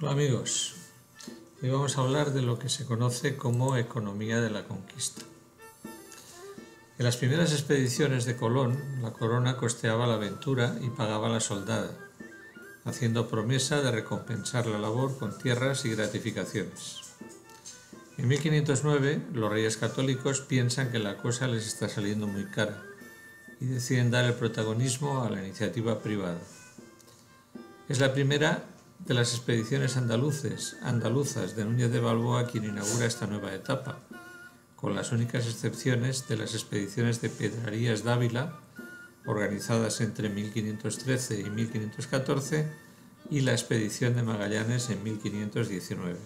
Hola amigos, hoy vamos a hablar de lo que se conoce como economía de la conquista. En las primeras expediciones de Colón, la corona costeaba la aventura y pagaba la soldada, haciendo promesa de recompensar la labor con tierras y gratificaciones. En 1509, los reyes católicos piensan que la cosa les está saliendo muy cara y deciden dar el protagonismo a la iniciativa privada. Es la primera de las expediciones andaluzas de Núñez de Balboa quien inaugura esta nueva etapa, con las únicas excepciones de las expediciones de Pedrarías Dávila, organizadas entre 1513 y 1514, y la expedición de Magallanes en 1519.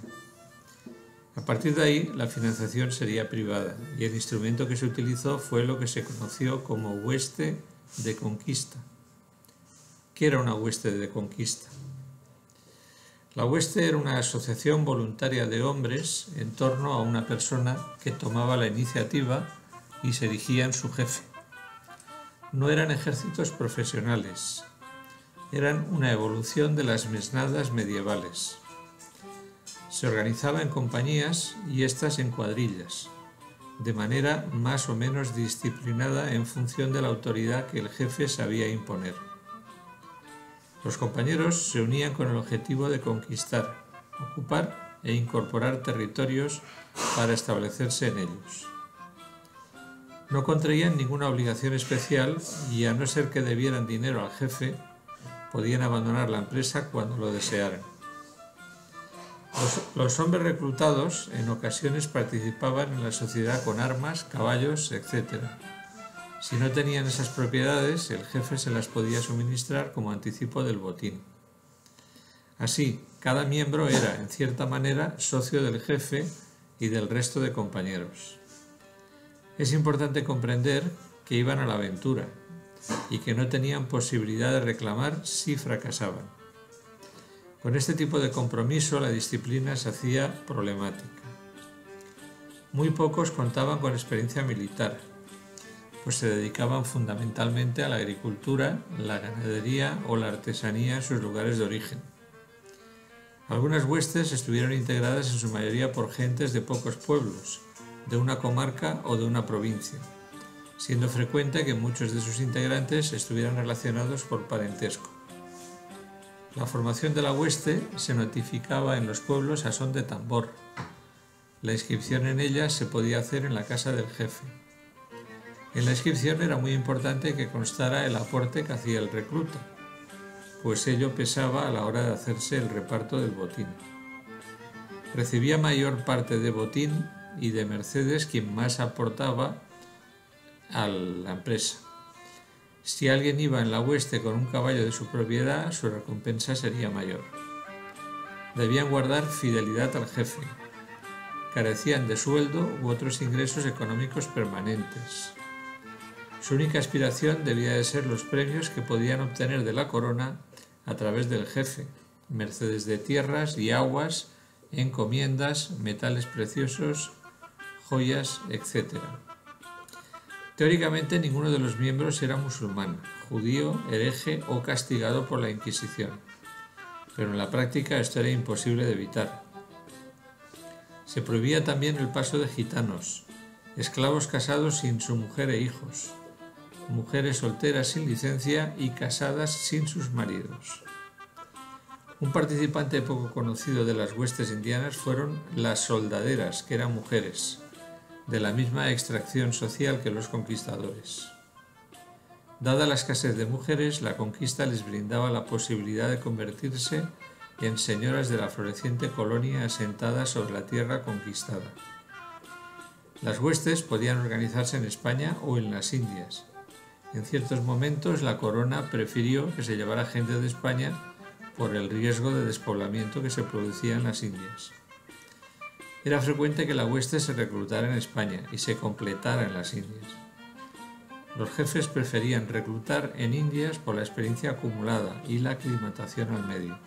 A partir de ahí, la financiación sería privada y el instrumento que se utilizó fue lo que se conoció como hueste de conquista. ¿Qué era una hueste de conquista? La hueste era una asociación voluntaria de hombres en torno a una persona que tomaba la iniciativa y se erigía en su jefe. No eran ejércitos profesionales, eran una evolución de las mesnadas medievales. Se organizaba en compañías y éstas en cuadrillas, de manera más o menos disciplinada en función de la autoridad que el jefe sabía imponer. Los compañeros se unían con el objetivo de conquistar, ocupar e incorporar territorios para establecerse en ellos. No contraían ninguna obligación especial y, a no ser que debieran dinero al jefe, podían abandonar la empresa cuando lo desearan. Los hombres reclutados en ocasiones participaban en la sociedad con armas, caballos, etc. Si no tenían esas propiedades, el jefe se las podía suministrar como anticipo del botín. Así, cada miembro era, en cierta manera, socio del jefe y del resto de compañeros. Es importante comprender que iban a la aventura y que no tenían posibilidad de reclamar si fracasaban. Con este tipo de compromiso, la disciplina se hacía problemática. Muy pocos contaban con experiencia militar, pues se dedicaban fundamentalmente a la agricultura, la ganadería o la artesanía en sus lugares de origen. Algunas huestes estuvieron integradas en su mayoría por gentes de pocos pueblos, de una comarca o de una provincia, siendo frecuente que muchos de sus integrantes estuvieran relacionados por parentesco. La formación de la hueste se notificaba en los pueblos a son de tambor. La inscripción en ella se podía hacer en la casa del jefe. En la inscripción era muy importante que constara el aporte que hacía el recluta, pues ello pesaba a la hora de hacerse el reparto del botín. Recibía mayor parte de botín y de mercedes quien más aportaba a la empresa. Si alguien iba en la hueste con un caballo de su propiedad, su recompensa sería mayor. Debían guardar fidelidad al jefe. Carecían de sueldo u otros ingresos económicos permanentes. Su única aspiración debía de ser los premios que podían obtener de la corona a través del jefe, mercedes de tierras y aguas, encomiendas, metales preciosos, joyas, etc. Teóricamente ninguno de los miembros era musulmán, judío, hereje o castigado por la Inquisición, pero en la práctica esto era imposible de evitar. Se prohibía también el paso de gitanos, esclavos casados sin su mujer e hijos, mujeres solteras sin licencia y casadas sin sus maridos. Un participante poco conocido de las huestes indianas fueron las soldaderas, que eran mujeres, de la misma extracción social que los conquistadores. Dada la escasez de mujeres, la conquista les brindaba la posibilidad de convertirse en señoras de la floreciente colonia asentada sobre la tierra conquistada. Las huestes podían organizarse en España o en las Indias. En ciertos momentos la corona prefirió que se llevara gente de España por el riesgo de despoblamiento que se producía en las Indias. Era frecuente que la hueste se reclutara en España y se completara en las Indias. Los jefes preferían reclutar en Indias por la experiencia acumulada y la aclimatación al medio.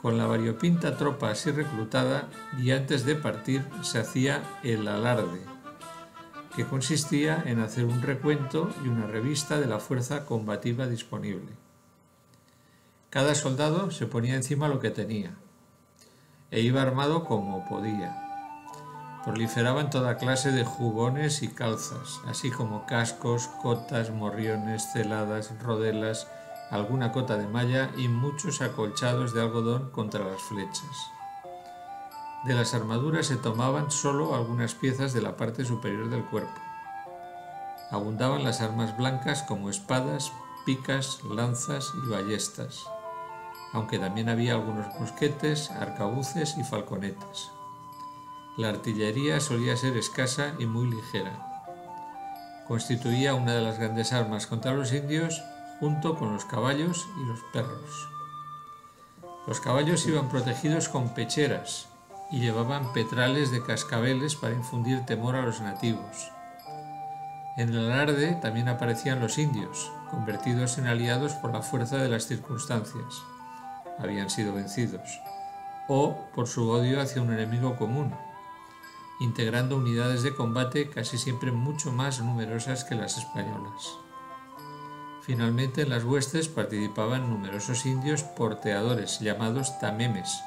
Con la variopinta tropa así reclutada y antes de partir se hacía el alarde, que consistía en hacer un recuento y una revista de la fuerza combativa disponible. Cada soldado se ponía encima lo que tenía e iba armado como podía. Proliferaban toda clase de jubones y calzas, así como cascos, cotas, morriones, celadas, rodelas, alguna cota de malla y muchos acolchados de algodón contra las flechas. De las armaduras se tomaban solo algunas piezas de la parte superior del cuerpo. Abundaban las armas blancas como espadas, picas, lanzas y ballestas, aunque también había algunos mosquetes, arcabuces y falconetas. La artillería solía ser escasa y muy ligera. Constituía una de las grandes armas contra los indios junto con los caballos y los perros. Los caballos iban protegidos con pecheras y llevaban petrales de cascabeles para infundir temor a los nativos. En el alarde también aparecían los indios, convertidos en aliados por la fuerza de las circunstancias. Habían sido vencidos, o por su odio hacia un enemigo común, integrando unidades de combate casi siempre mucho más numerosas que las españolas. Finalmente, en las huestes participaban numerosos indios porteadores llamados tamemes,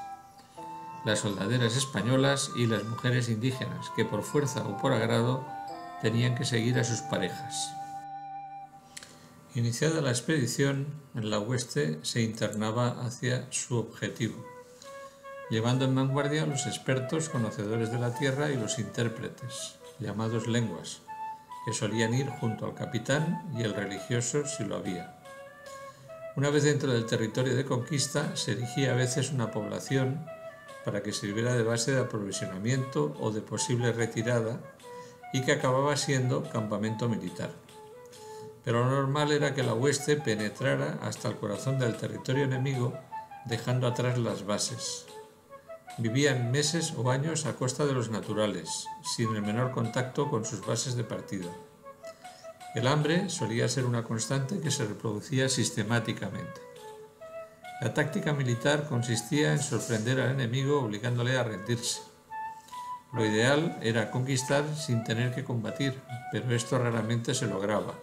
las soldaderas españolas y las mujeres indígenas, que por fuerza o por agrado tenían que seguir a sus parejas. Iniciada la expedición, en la hueste se internaba hacia su objetivo, llevando en vanguardia a los expertos conocedores de la tierra y los intérpretes, llamados lenguas, que solían ir junto al capitán y el religioso si lo había. Una vez dentro del territorio de conquista, se erigía a veces una población para que sirviera de base de aprovisionamiento o de posible retirada y que acababa siendo campamento militar. Pero lo normal era que la hueste penetrara hasta el corazón del territorio enemigo, dejando atrás las bases. Vivían meses o años a costa de los naturales, sin el menor contacto con sus bases de partida. El hambre solía ser una constante que se reproducía sistemáticamente. La táctica militar consistía en sorprender al enemigo obligándole a rendirse. Lo ideal era conquistar sin tener que combatir, pero esto raramente se lograba,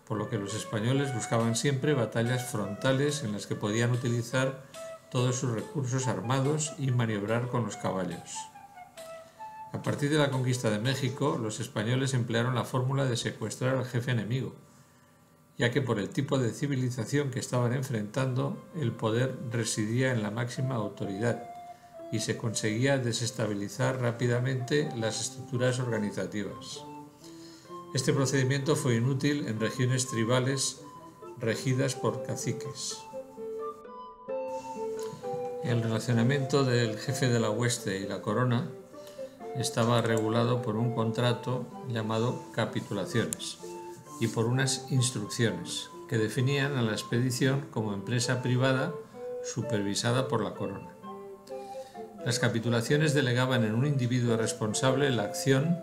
por lo que los españoles buscaban siempre batallas frontales en las que podían utilizar todos sus recursos armados y maniobrar con los caballos. A partir de la conquista de México, los españoles emplearon la fórmula de secuestrar al jefe enemigo, ya que por el tipo de civilización que estaban enfrentando, el poder residía en la máxima autoridad y se conseguía desestabilizar rápidamente las estructuras organizativas. Este procedimiento fue inútil en regiones tribales regidas por caciques. El relacionamiento del jefe de la hueste y la corona estaba regulado por un contrato llamado capitulaciones y por unas instrucciones que definían a la expedición como empresa privada supervisada por la corona. Las capitulaciones delegaban en un individuo responsable la acción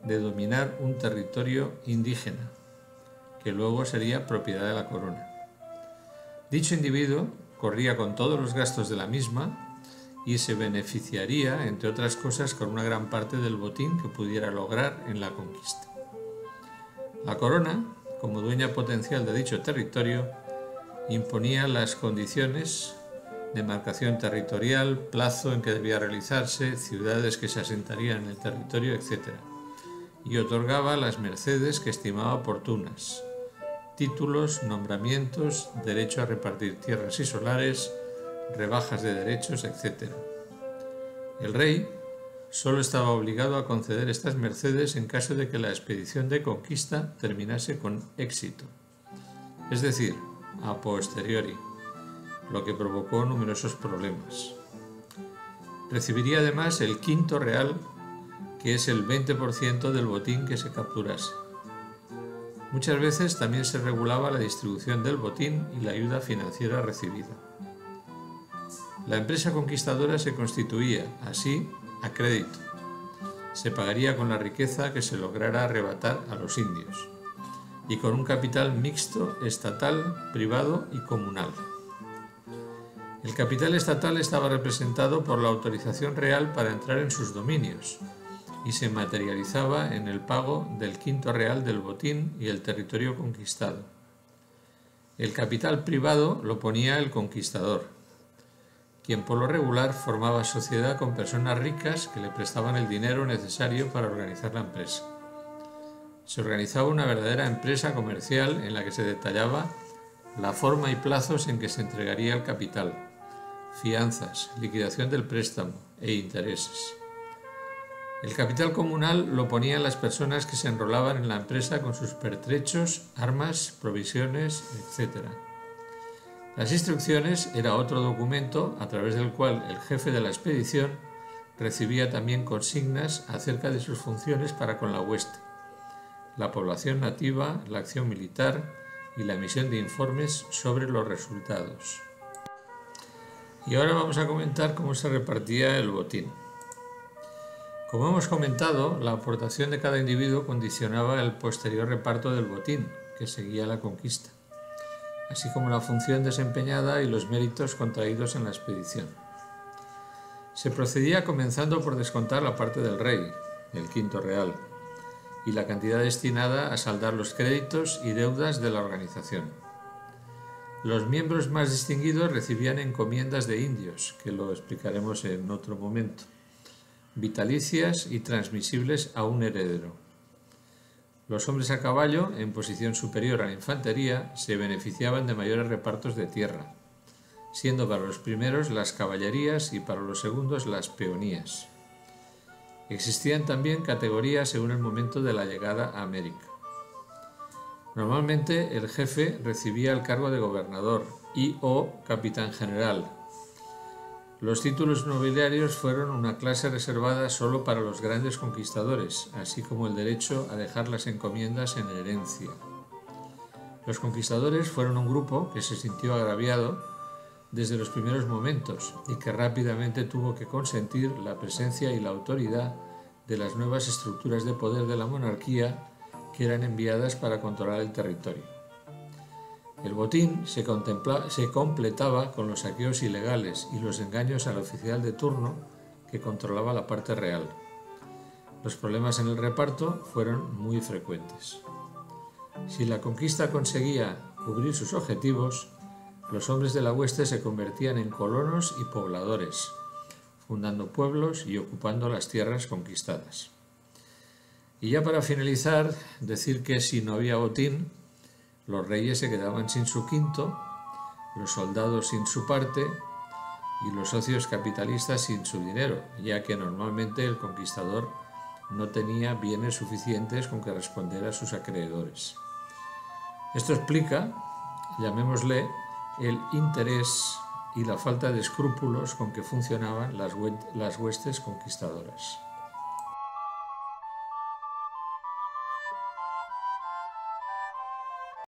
de dominar un territorio indígena, que luego sería propiedad de la corona. Dicho individuo corría con todos los gastos de la misma y se beneficiaría, entre otras cosas, con una gran parte del botín que pudiera lograr en la conquista. La corona, como dueña potencial de dicho territorio, imponía las condiciones, demarcación territorial, plazo en que debía realizarse, ciudades que se asentarían en el territorio, etc., y otorgaba las mercedes que estimaba oportunas, títulos, nombramientos, derecho a repartir tierras y solares, rebajas de derechos, etc. El rey solo estaba obligado a conceder estas mercedes en caso de que la expedición de conquista terminase con éxito, es decir, a posteriori, lo que provocó numerosos problemas. Recibiría además el quinto real, que es el 20% del botín que se capturase. Muchas veces también se regulaba la distribución del botín y la ayuda financiera recibida. La empresa conquistadora se constituía, así, a crédito. Se pagaría con la riqueza que se lograra arrebatar a los indios y con un capital mixto estatal, privado y comunal. El capital estatal estaba representado por la autorización real para entrar en sus dominios y se materializaba en el pago del quinto real del botín y el territorio conquistado. El capital privado lo ponía el conquistador, quien por lo regular formaba sociedad con personas ricas que le prestaban el dinero necesario para organizar la empresa. Se organizaba una verdadera empresa comercial en la que se detallaba la forma y plazos en que se entregaría el capital, fianzas, liquidación del préstamo e intereses. El capital comunal lo ponían las personas que se enrolaban en la empresa con sus pertrechos, armas, provisiones, etc. Las instrucciones era otro documento a través del cual el jefe de la expedición recibía también consignas acerca de sus funciones para con la hueste, la población nativa, la acción militar y la emisión de informes sobre los resultados. Y ahora vamos a comentar cómo se repartía el botín. Como hemos comentado, la aportación de cada individuo condicionaba el posterior reparto del botín, que seguía la conquista, así como la función desempeñada y los méritos contraídos en la expedición. Se procedía comenzando por descontar la parte del rey, el quinto real, y la cantidad destinada a saldar los créditos y deudas de la organización. Los miembros más distinguidos recibían encomiendas de indios, que lo explicaremos en otro momento, vitalicias y transmisibles a un heredero. Los hombres a caballo, en posición superior a la infantería, se beneficiaban de mayores repartos de tierra, siendo para los primeros las caballerías y para los segundos las peonías. Existían también categorías según el momento de la llegada a América. Normalmente el jefe recibía el cargo de gobernador y o capitán general. Los títulos nobiliarios fueron una clase reservada solo para los grandes conquistadores, así como el derecho a dejar las encomiendas en herencia. Los conquistadores fueron un grupo que se sintió agraviado desde los primeros momentos y que rápidamente tuvo que consentir la presencia y la autoridad de las nuevas estructuras de poder de la monarquía que eran enviadas para controlar el territorio. El botín se completaba con los saqueos ilegales y los engaños al oficial de turno que controlaba la parte real. Los problemas en el reparto fueron muy frecuentes. Si la conquista conseguía cubrir sus objetivos, los hombres de la hueste se convertían en colonos y pobladores, fundando pueblos y ocupando las tierras conquistadas. Y ya para finalizar, decir que si no había botín, los reyes se quedaban sin su quinto, los soldados sin su parte y los socios capitalistas sin su dinero, ya que normalmente el conquistador no tenía bienes suficientes con que responder a sus acreedores. Esto explica, llamémosle, el interés y la falta de escrúpulos con que funcionaban las huestes conquistadoras.